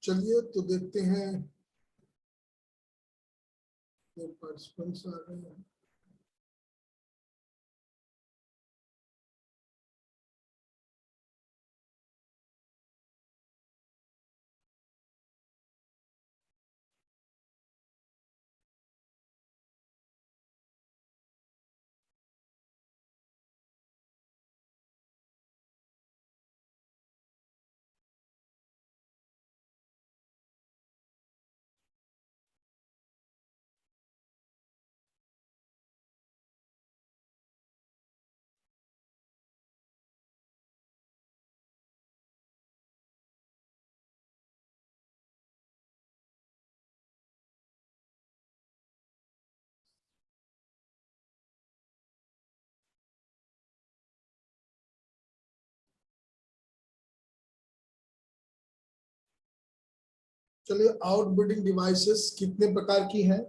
चलिए तो देखते हैं पार्टिसिपेंट्स आ रहे हैं। चलिए, आउटबिडिंग डिवाइसेस कितने प्रकार की हैं?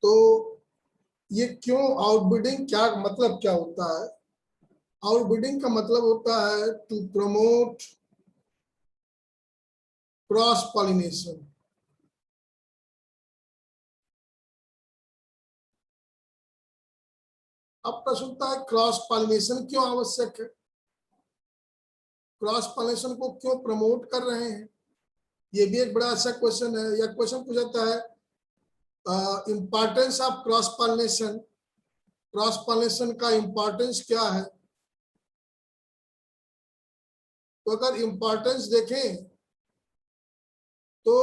तो ये क्यों आउटबिडिंग, क्या मतलब क्या होता है? आउटबिडिंग का मतलब होता है टू प्रमोट क्रॉस पॉलिनेशन। अब प्रश्न उठता है क्रॉस पॉलिनेशन क्यों आवश्यक है, क्रॉस पॉलिनेशन को क्यों प्रमोट कर रहे हैं? ये भी एक बड़ा अच्छा क्वेश्चन है। यह क्वेश्चन पूछा है importance of cross pollination, cross pollination का इंपॉर्टेंस क्या है? तो अगर इंपॉर्टेंस देखें तो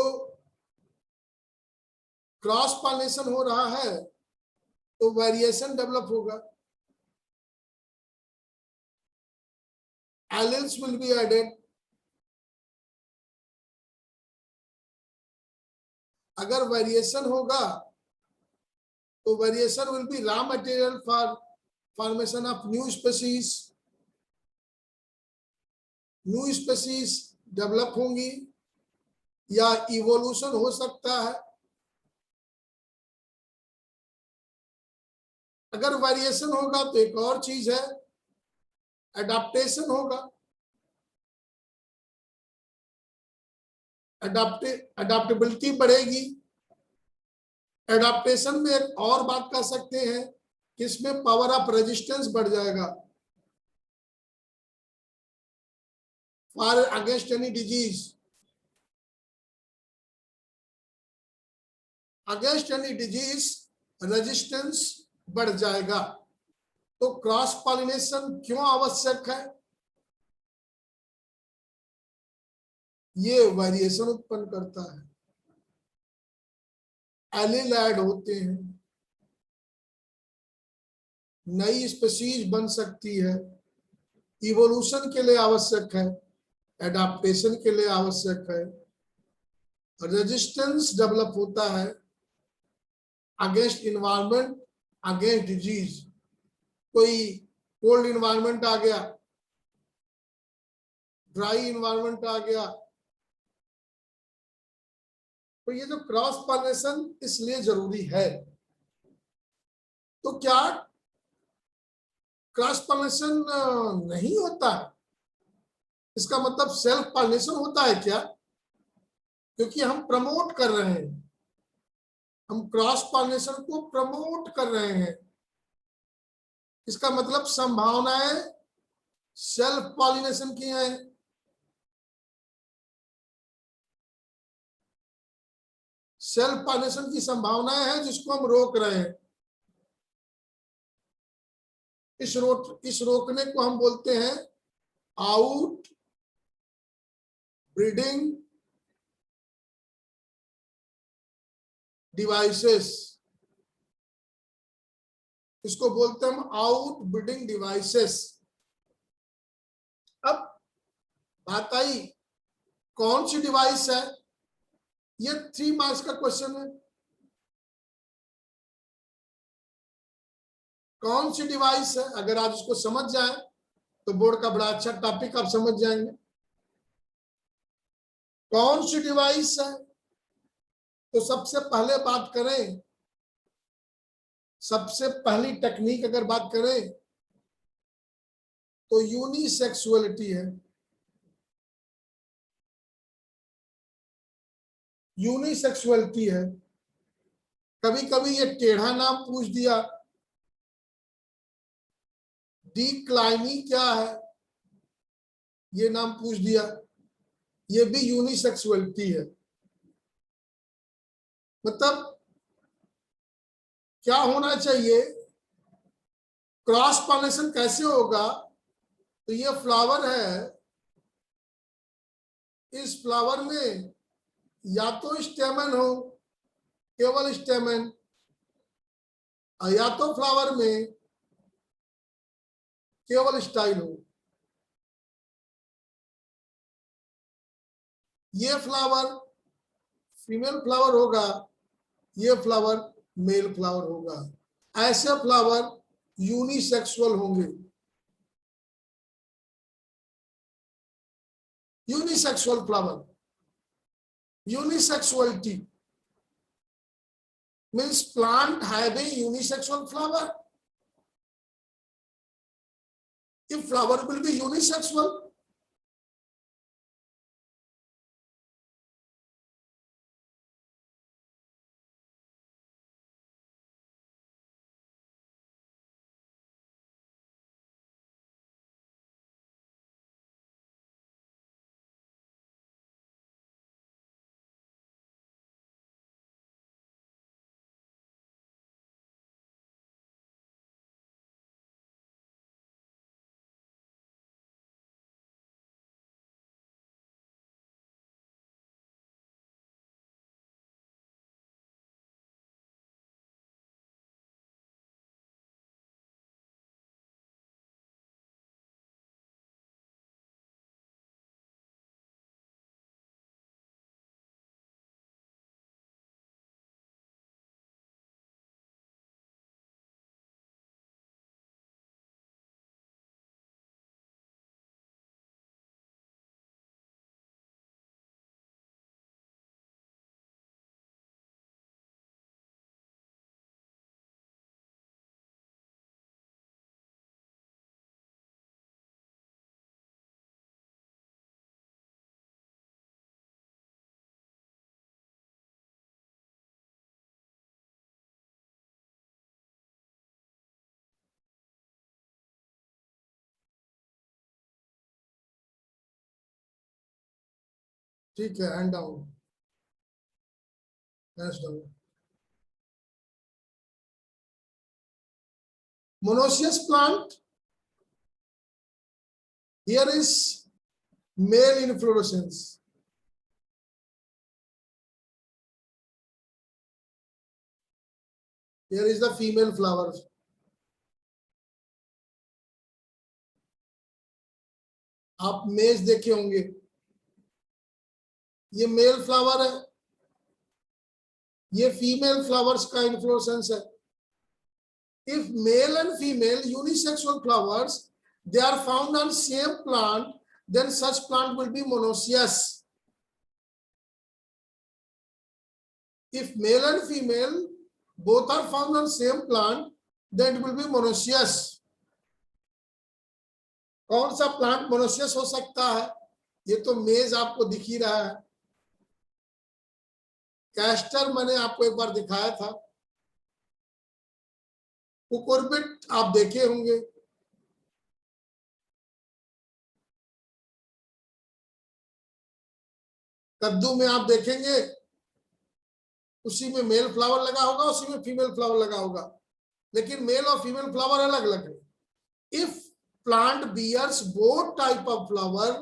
क्रॉस पॉलिनेशन हो रहा है तो वेरिएशन डेवलप होगा, एलिल्स विल बी एडेड। अगर वेरिएशन होगा तो variation will be raw material for formation of new species, new species develop होंगी या इवोल्यूशन हो सकता है। अगर वेरिएशन होगा तो एक और चीज है, एडाप्टेशन होगा। एडाप्टेबिलिटी बढ़ेगी। एडाप्टेशन में एक और बात कर सकते हैं कि इसमें पावर ऑफ रेजिस्टेंस बढ़ जाएगा for against any disease, against any disease resistance बढ़ जाएगा। तो क्रॉस पॉलिनेशन क्यों आवश्यक है? ये वेरिएशन उत्पन्न करता है, एलील ऐड होते हैं, नई स्पीशीज बन सकती है, इवोल्यूशन के लिए आवश्यक है, एडाप्टेशन के लिए आवश्यक है, रेजिस्टेंस डेवलप होता है अगेंस्ट इन्वायरमेंट, अगेंस्ट डिजीज। कोई कोल्ड इन्वायरमेंट आ गया, ड्राई इन्वायरमेंट आ गया, तो ये जो क्रॉस पॉलिनेशन इसलिए जरूरी है। तो क्या क्रॉस पॉलिनेशन नहीं होता है? इसका मतलब सेल्फ पॉलिनेशन होता है क्या? क्योंकि हम प्रमोट कर रहे हैं, हम क्रॉस पॉलिनेशन को प्रमोट कर रहे हैं, इसका मतलब संभावनाएं सेल्फ पॉलिनेशन की हैं। सेल्फ पॉलिनेशन की संभावनाएं हैं जिसको हम रोक रहे हैं। इस रोकने को हम बोलते हैं आउट ब्रीडिंग डिवाइसेस, इसको बोलते हैं हम आउट ब्रीडिंग डिवाइसेस। अब बात आई कौन सी डिवाइस है, ये 3 मार्क्स का क्वेश्चन है। कौन सी डिवाइस है, अगर आप इसको समझ जाए तो बोर्ड का बड़ा अच्छा टॉपिक आप समझ जाएंगे। कौन सी डिवाइस है? तो सबसे पहले बात करें, सबसे पहली टेक्निक अगर बात करें तो यूनिसेक्सुअलिटी है। यूनिसेक्सुअलिटी है। कभी कभी ये टेढ़ा नाम पूछ दिया, डिक्लाइनी क्या है ये नाम पूछ दिया, ये भी यूनिसेक्सुअलिटी है। मतलब क्या होना चाहिए, क्रॉस पॉलिनेशन कैसे होगा, तो ये फ्लावर है, इस फ्लावर में या तो स्टेमन हो, केवल स्टेमन, या तो फ्लावर में केवल स्टाइल हो। ये फ्लावर फीमेल फ्लावर होगा, ये फ्लावर मेल फ्लावर होगा। ऐसे फ्लावर यूनिसेक्सुअल होंगे। Unisexual flower, unisexuality means plant having unisexual flower. If flower will be unisexual, ठीक है, hand down, hands down. Monoecious plant, here is male inflorescence, here is the female flower। आप मेज देखे होंगे, ये मेल फ्लावर है, ये फीमेल फ्लावर्स का इन्फ्लोरेसेंस है। If male and female unisexual flowers they are found on same plant, then such plant will be monoecious. If male and female both are found on same plant, then it will be monoecious. कौन सा plant monoecious हो सकता है, ये तो मेज आपको दिख ही रहा है। कैस्टर मैंने आपको एक बार दिखाया था, कुकुरबिट आप देखे होंगे, कद्दू में आप देखेंगे उसी में मेल फ्लावर लगा होगा, उसी में फीमेल फ्लावर लगा होगा, लेकिन मेल और फीमेल फ्लावर अलग अलग है। If plant bears both type of flower,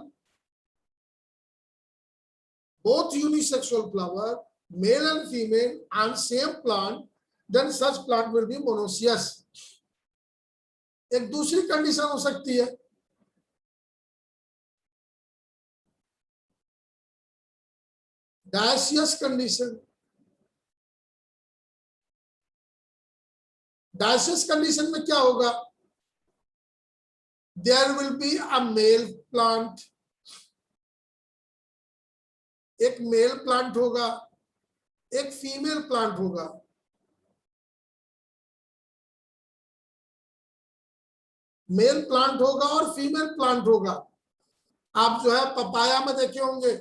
both unisexual flower, male and female on same plant, then such plant will be monoecious. एक दूसरी कंडीशन हो सकती है, डायसियस कंडीशन। डायसियस कंडीशन में क्या होगा, there will be a male plant, एक male plant होगा, एक फीमेल प्लांट होगा। मेल प्लांट होगा और फीमेल प्लांट होगा। आप जो है पपाया में देखे होंगे,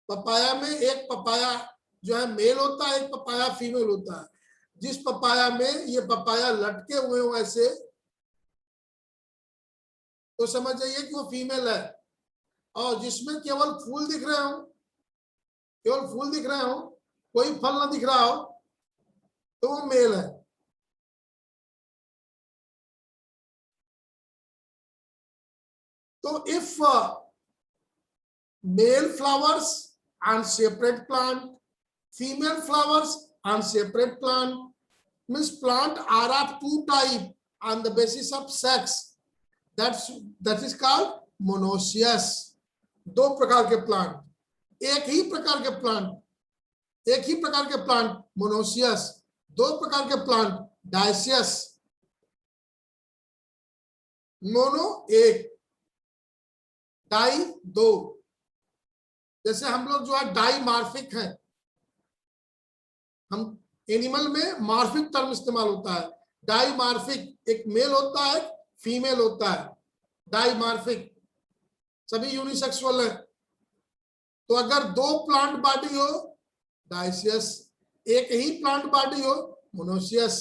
पपाया में एक पपाया जो है मेल होता है, एक पपाया फीमेल होता है। जिस पपाया में ये पपाया लटके हुए हो ऐसे, तो समझ जाइए कि वो फीमेल है। और जिसमें केवल फूल दिख रहे हो, केवल फूल दिख रहे हो, कोई फल ना दिख रहा हो, तो वो मेल है। तो if male flowers on separate plant, female flowers on separate plant, means plant are of two type on the basis of sex, that is called monoecious। दो प्रकार के प्लांट, एक ही प्रकार के प्लांट, एक ही प्रकार के प्लांट मोनोसियस, दो प्रकार के प्लांट डायसियस। मोनो एक, डाई दो। जैसे हम लोग जो है डाई मार्फिक है, हम एनिमल में मार्फिक टर्म इस्तेमाल होता है। डाई मार्फिक, एक मेल होता है, फीमेल होता है, डाई मार्फिक, सभी यूनिसेक्सुअल है। तो अगर दो प्लांट बॉडी हो डायसियस, एक ही प्लांट बॉडी हो मोनोसियस।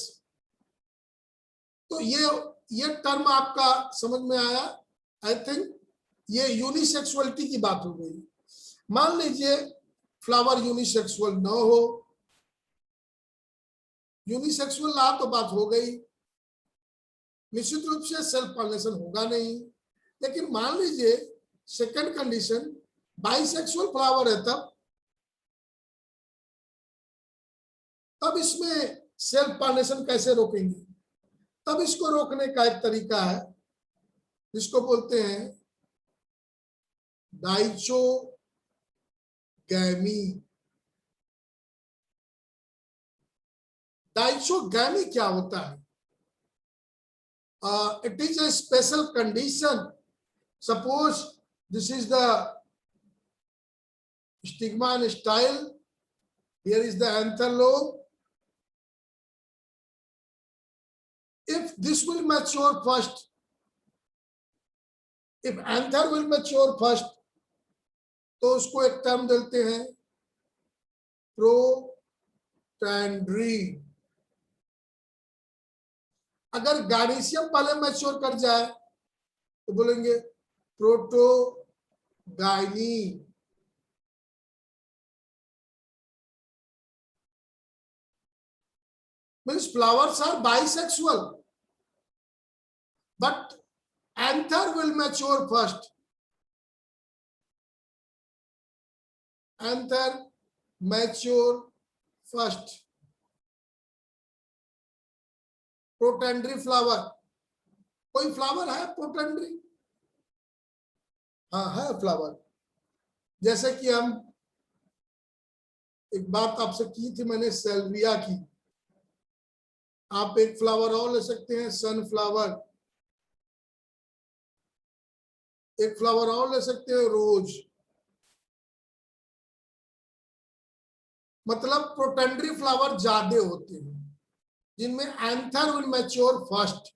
तो ये टर्म आपका समझ में आया। आई थिंक ये यूनिसेक्सुअलिटी की बात हो गई। मान लीजिए फ्लावर यूनिसेक्सुअल न हो, यूनिसेक्सुअल रहा तो बात हो गई, निश्चित रूप से सेल्फ पॉलिनेशन होगा नहीं। लेकिन मान लीजिए सेकंड कंडीशन बाइसेक्सुअल फ्लावर है, तब इसमें सेल्फ पॉलिनेशन कैसे रोकेंगे? तब इसको रोकने का एक तरीका है जिसको बोलते हैं डाइचोगैमी। डाइचोगैमी क्या होता है? It is a special condition. Suppose this is the stigma and style. Here is the anther lobe. If this will mature first, if anther will mature first, तो उसको एक टर्म देते हैं प्रोटैंड्री। अगर गार्निशियम पहले मैच्योर कर जाए तो बोलेंगे protogyny. Means flowers are bisexual, but anther will mature first. Anther mature first. Protandry flower, कोई फ्लावर है प्रोटेंड्री? हाँ है फ्लावर। जैसे कि हम एक बात आपसे की थी मैंने सेल्विया की, आप एक फ्लावर और ले सकते हैं सनफ्लावर, एक फ्लावर और ले सकते हैं रोज। मतलब प्रोटेंड्री फ्लावर ज्यादा होते हैं जिनमें anther will mature first,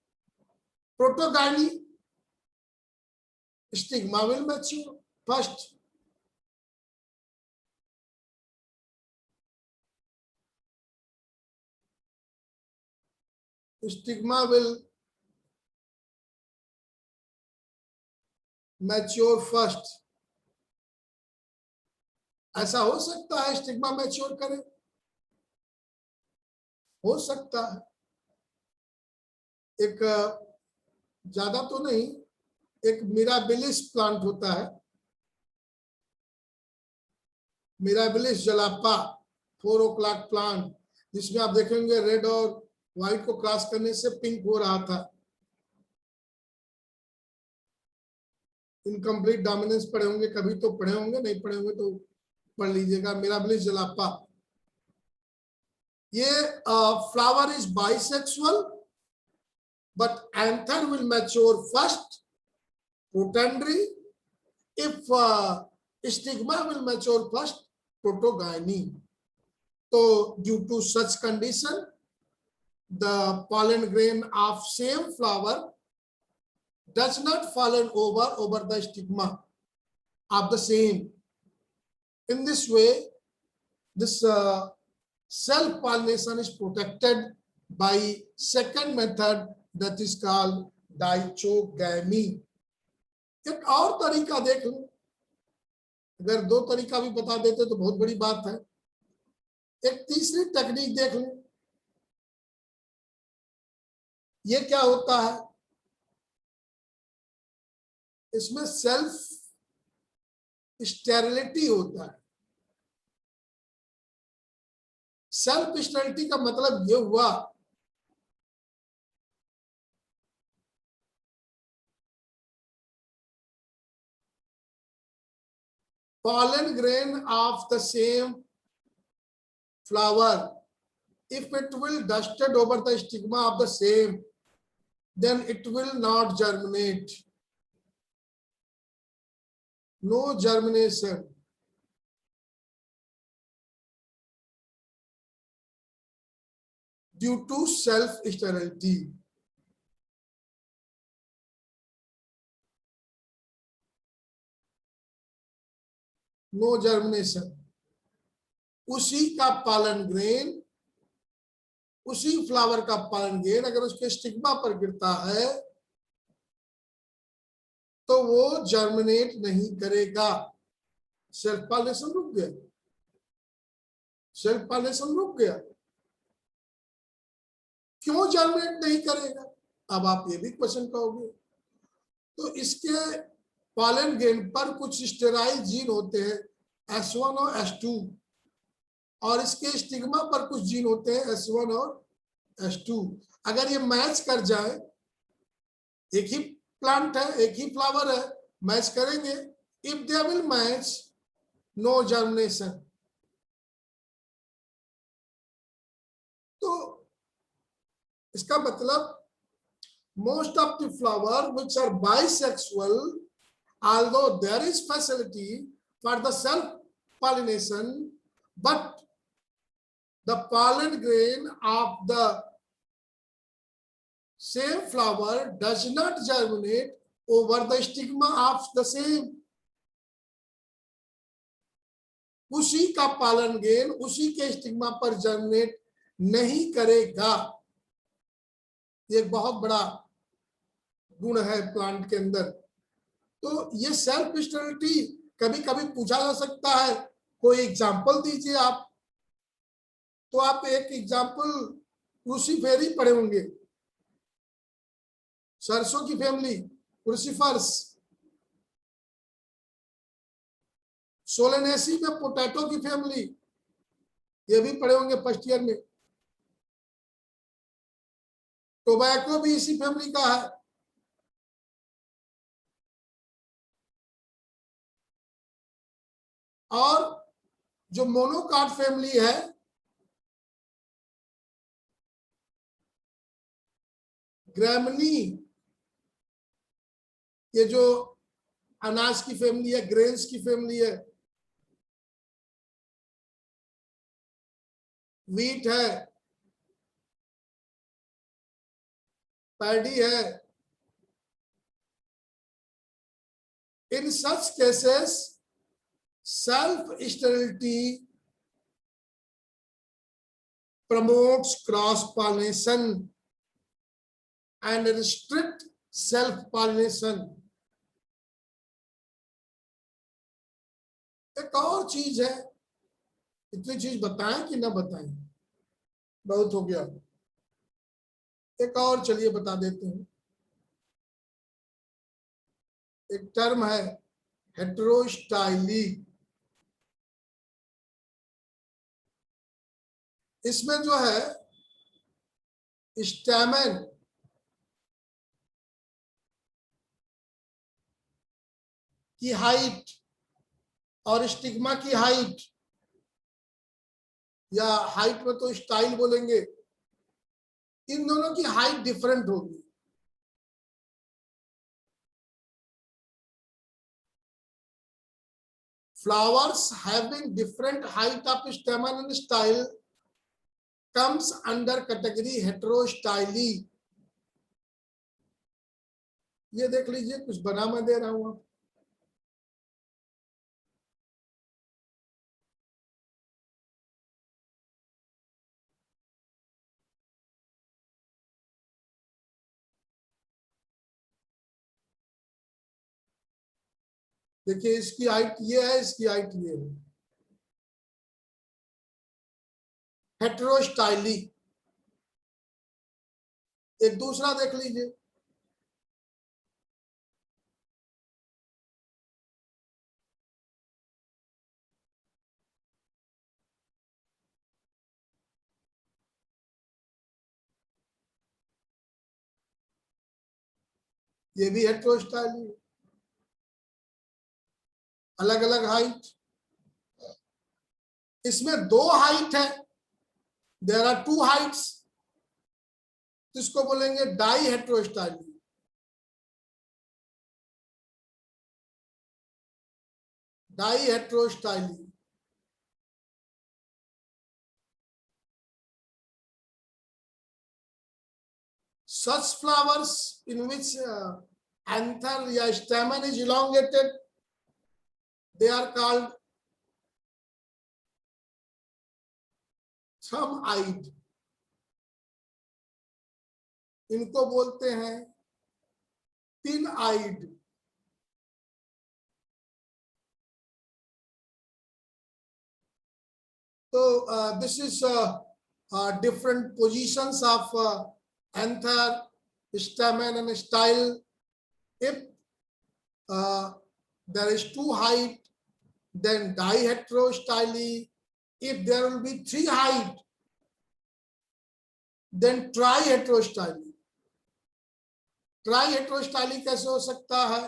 protogyny stigma will mature first. Stigma will mature first. ऐसा हो सकता है स्टिग्मा मैच्योर करे, हो सकता है। एक ज्यादा तो नहीं, एक मिराबिलिस प्लांट होता है, मिराबिलिस जलापा 4 o'clock प्लांट, जिसमें आप देखेंगे रेड और व्हाइट को क्रॉस करने से पिंक हो रहा था। इनकम्प्लीट डोमिनेंस पढ़े होंगे, कभी तो पढ़े होंगे, नहीं पढ़े होंगे तो पढ़ लीजिएगा। मिराबिलिस जलापा, ये flower is bisexual but anther will mature first, protandry. If stigma will mature first, protogyny. So due to such condition, the pollen grain of same flower does not fallen over the stigma of the same. In this way, this self pollination is protected by second method, that is called dichogamy. एक और तरीका देख लो, अगर दो तरीका भी बता देते तो बहुत बड़ी बात है। एक तीसरी टेक्निक देख लो, ये क्या होता है, इसमें सेल्फ स्टेरिलिटी होता है। सेल्फ स्टेरिलिटी का मतलब ये हुआ pollen grain of the same flower, if it will dusted over the stigma of the same, then it will not germinate. No germination. Due to self-sterility. No germination. उसी का पालन grain, उसी flower का पालन ग्रेन अगर उसके stigma पर गिरता है तो वो जर्मिनेट नहीं करेगा। सेल्फ पॉलिनेशन रुक गया, सेल्फ पॉलिनेशन रुक गया। क्यों जर्मिनेट नहीं करेगा? अब आप ये भी क्वेश्चन कहोगे। तो इसके पॉलन ग्रेन पर कुछ स्टेराइल जीन होते हैं S1 और S2, और इसके स्टिग्मा पर कुछ जीन होते हैं S1 और S2। अगर ये मैच कर जाए, एक ही प्लांट है, एक ही फ्लावर है, मैच करेंगे, if they will match, no germination. तो इसका मतलब most of the flower which are bisexual, although there is facility for the self pollination, but the pollen grain of the same flower does not germinate over the stigma of the same. उसी का पालन grain उसी के stigma पर germinate नहीं करेगा। ये एक बहुत बड़ा गुण है प्लांट के अंदर। तो ये सेल्फ स्टेरिलिटी कभी कभी पूछा जा सकता है, कोई एग्जांपल दीजिए आप। तो आप एक एग्जांपल क्रूसीफेरी पढ़े होंगे, सरसों की फैमिली क्रूसीफर्स। सोलेनेसी में पोटैटो की फैमिली, ये भी पढ़े होंगे फर्स्ट ईयर में। टोबैको भी इसी फैमिली का है। और जो मोनोकाट फैमिली है, ग्रैमनी, ये जो अनाज की फैमिली है, ग्रेन्स की फैमिली है, वीट है, पैडी है। In such cases self sterility promotes cross pollination and restrict self pollination. एक और चीज है, इतनी चीज बताएं कि ना बताएं, बहुत हो गया। एक और चलिए बता देते हैं। एक टर्म है हेटेरोस्टाइली। इसमें जो है स्टैमेन की हाइट और स्टिग्मा की हाइट, या हाइट में तो स्टाइल बोलेंगे, इन दोनों की हाइट डिफरेंट होगी। Flowers having different height of stamen and style comes under category heterostyly. ये देख लीजिए, कुछ बना मैं दे रहा हूं। देखिए इसकी हाइट ये है, इसकी हाइट ये है। हेटेरोस्टाइली। एक दूसरा देख लीजिए, ये भी हेटेरोस्टाइली, अलग अलग हाइट। इसमें दो हाइट है, देयर आर टू हाइट्स, जिसको बोलेंगे di heterostyly. Di heterostyly. Such flowers in which anther या stamen is elongated, they are called thumb-eyed. इनको बोलते हैं pin-eyed. So this is different positions of anther, stamen, and style. If there is two height, then diheterostyly. If there will be three height, then triheterostyly. ट्राइहेटेरोस्टाइली कैसे हो सकता है?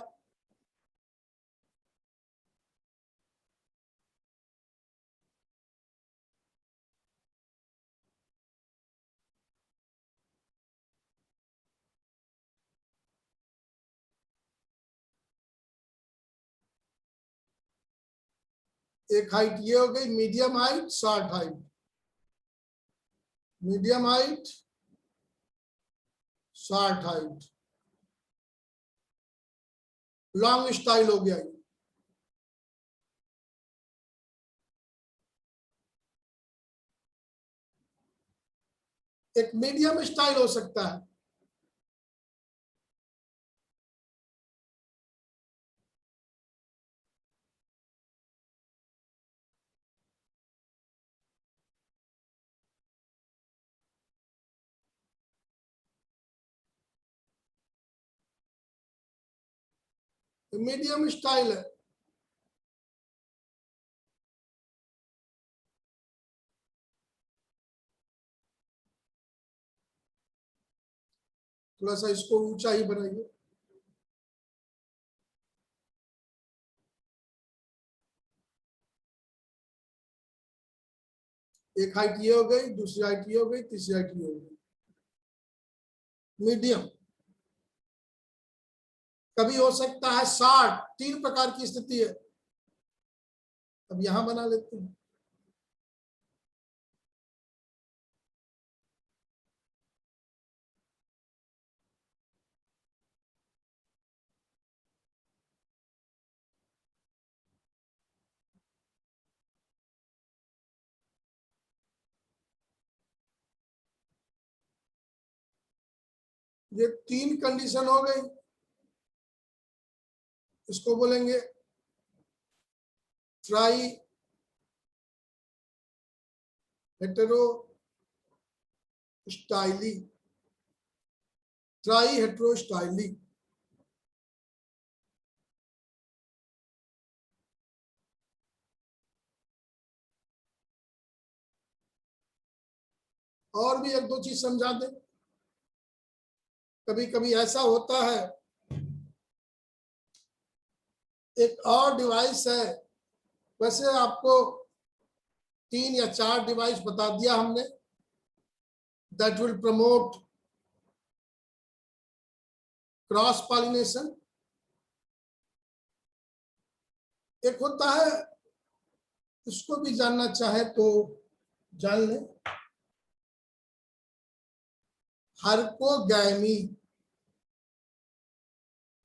एक height ये हो गई medium height, short height. Medium height, short height, long style हो गया ये। एक मीडियम स्टाइल हो सकता है। मीडियम स्टाइल है। थोड़ा सा इसको ऊंचाई बनाइए। एक हाइट ये हो गई, दूसरी हाइट ये हो गई, तीसरी हाइट ये हो गई। मीडियम। कभी हो सकता है 60। तीन प्रकार की स्थिति है। अब यहां बना लेते हैं। ये तीन कंडीशन हो गई। इसको बोलेंगे ट्राई हेटेरोस्टाइली। ट्राई हेटेरोस्टाइली। और भी एक दो चीज समझा दे। कभी कभी ऐसा होता है, एक और डिवाइस है। वैसे आपको 3 या 4 डिवाइस बता दिया हमने, that will promote cross pollination. एक होता है, इसको भी जानना चाहे तो जान ले, हर्कोगैमी।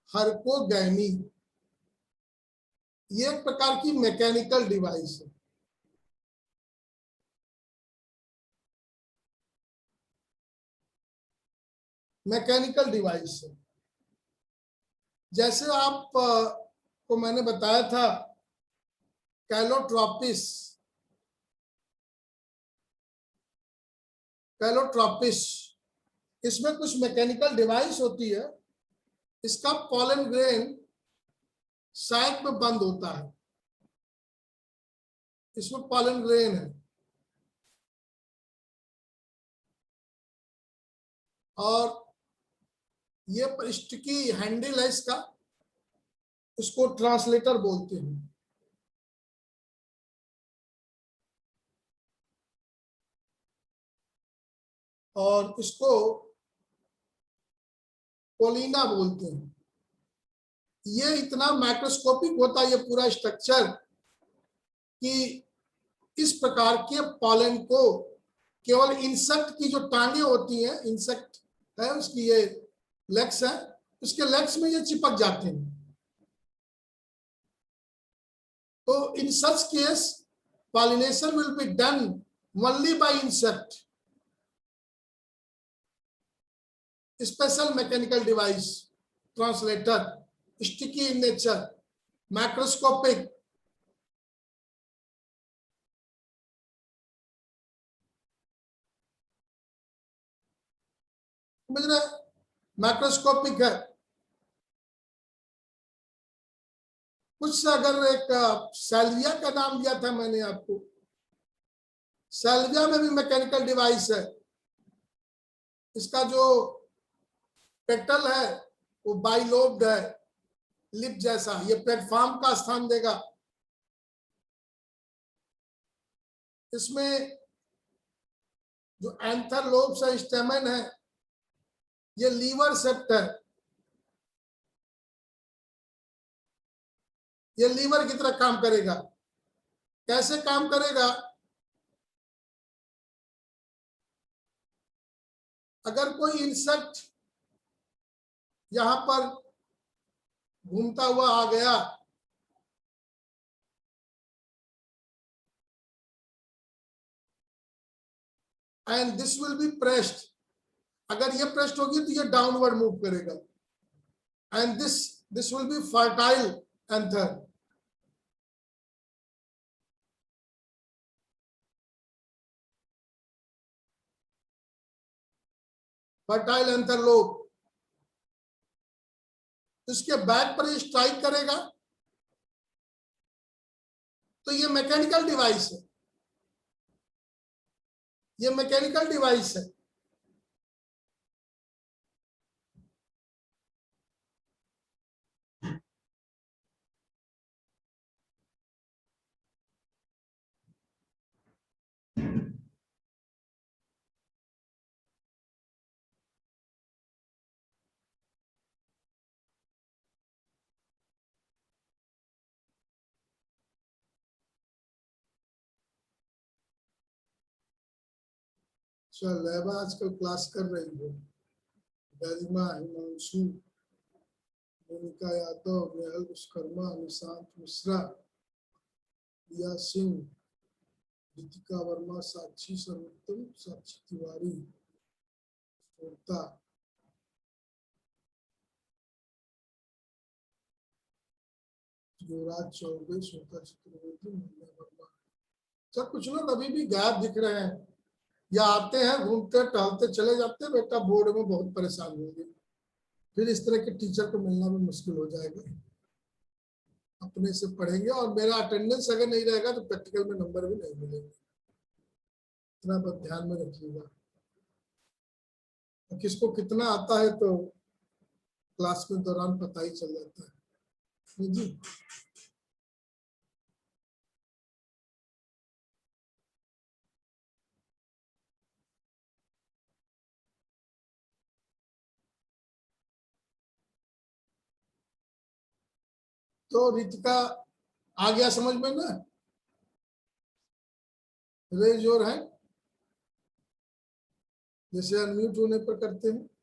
हर्कोगैमी ये एक प्रकार की मैकेनिकल डिवाइस है। मैकेनिकल डिवाइस है। जैसे आप को मैंने बताया था कैलोट्रॉपिस, कैलोट्रॉपिस, इसमें कुछ मैकेनिकल डिवाइस होती है, इसका पॉलन ग्रेन सैक में बंद होता है, इसमें पॉलन ग्रेन है, और ये स्टिकी हैंडल है इसका, इसको ट्रांसलेटर बोलते हैं। और इसको पोलिना बोलते हैं। ये इतना माइक्रोस्कोपिक होता है ये पूरा स्ट्रक्चर कि इस प्रकार के पॉलन को केवल इंसेक्ट की जो टांगे होती हैं, इंसेक्ट है उसकी ये लेग्स है, उसके लेग्स में ये चिपक जाते हैं। तो in such case pollination will be done only by insect. Special mechanical device, translator, sticky in nature, macroscopic. Macroscopic है। कुछ अगर एक सैल्विया का नाम दिया था मैंने आपको, सैल्विया में भी मैकेनिकल डिवाइस है। इसका जो पेटल है वो बाइलोब्ड है, लिप जैसा, ये प्लेटफॉर्म का स्थान देगा। इसमें जो एंथर लोब्स है, स्टेमन है, ये लीवर सेप्ट है, ये लीवर की तरह काम करेगा। कैसे काम करेगा? अगर कोई इंसेक्ट यहां पर घूमता हुआ आ गया, and this will be pressed, अगर ये प्रेस्ड होगी तो ये डाउनवर्ड मूव करेगा, and this will be fertile anther. Fertile anther lobe, इसके बैक पर ये स्ट्राइक करेगा, तो ये मैकेनिकल डिवाइस है, ये मैकेनिकल डिवाइस है। चल लैबा आजकल क्लास कर रही हो, गरिमा, हिमांशु, मोनिका यादव, नेहल विश्वकर्मा, निशांत मिश्रा, रिया सिंह, रितिका वर्मा, साक्षी सर्वोत्तम, साक्षी तिवारी, श्वेता, युवराज चौबे, श्वेता चतुर्वेदी, मीना वर्मा। सब कुछ लोग अभी भी गायब दिख रहे हैं, या आते हैं घूमते टहलते चले जाते हैं। बेटा बोर्ड में बहुत परेशान होंगे, फिर इस तरह के टीचर को मिलना भी मुश्किल हो जाएगा। अपने से पढ़ेंगे, और मेरा अटेंडेंस अगर नहीं रहेगा तो प्रैक्टिकल में नंबर भी नहीं मिलेंगे, इतना बात ध्यान में रखिएगा। किसको कितना आता है तो क्लास के दौरान पता ही चल जाता है जी। तो रितिका आ गया समझ में ना? रेज योर हैंड, जैसे अनम्यूट होने पर करते हैं।